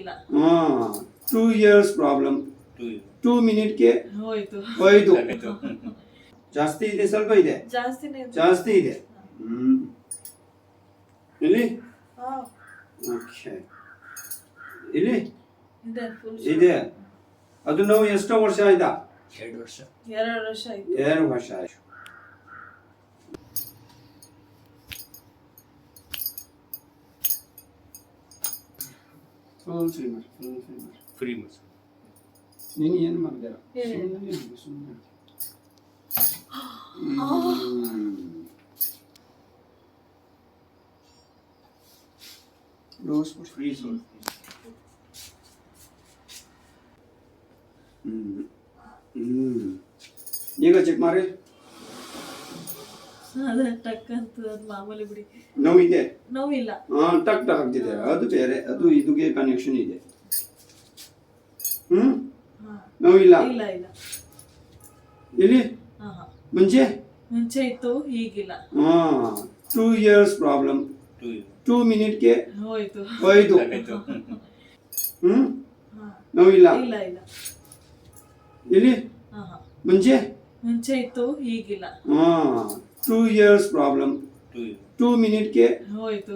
ನೋವಿಲ್ಲ. 2 years problem. 2 ಮಿನಿಟ್ಗೆ ಹೋಯ್ತು. ಜಾಸ್ತಿ ಇದೆ ಸ್ವಲ್ಪ ಇದೆ? ಜಾಸ್ತಿ ಇದೆ. ಇಲ್ಲಿ ಓಕೆ ಇಲ್ಲಿ ಇದೆ. ಅದು ನೋವು ಎಷ್ಟೋ ವರ್ಷ ಆಯ್ತಾ? 2 ವರ್ಷ. 2 ವರ್ಷ ಆಯ್ತು. ಫ್ರೀ ನೀನು ಏನು ಮಾಡಿದೆ? ಡೋಸ್ ಫ್ರೀ ಈಗ ಚೆಕ್ ಮಾಡಿ. ಟಕ್ ಅಂತ ಮಾಮೂಲಿ ಬಿಡಿ. ನೋವಿದೆ? ನೋವಿಲ್ಲ. ಟಕ್ ಟಕ್ ಆಗ್ತಿದೆ. ಅದು ಬೇರೆ, ಅದು ಇದಕ್ಕೆ ಕನೆಕ್ಷನ್ ಇದೆ. ನೋವಿಲ್ಲ? ಇಲ್ಲ ಇಲ್ಲ. ಇಲ್ಲಿ ಮುಂಚೆ ಇತ್ತು, ಈಗಿಲ್ಲ. 2 years ಪ್ರಾಬ್ಲಮ್. 2 ಮಿನಿಟ್ಗೆ ಹೋಯ್ತು. ನೋವಿಲ್ಲ? ಇಲ್ಲ ಇಲ್ಲ. ಇಲ್ಲಿ ಮುಂಚೆ ಇತ್ತು, ಈಗಿಲ್ಲ. 2 years ಪ್ರಾಬ್ಲಮ್. 2 ಮಿನಿಟ್ಗೆ ಹೋಯ್ತು.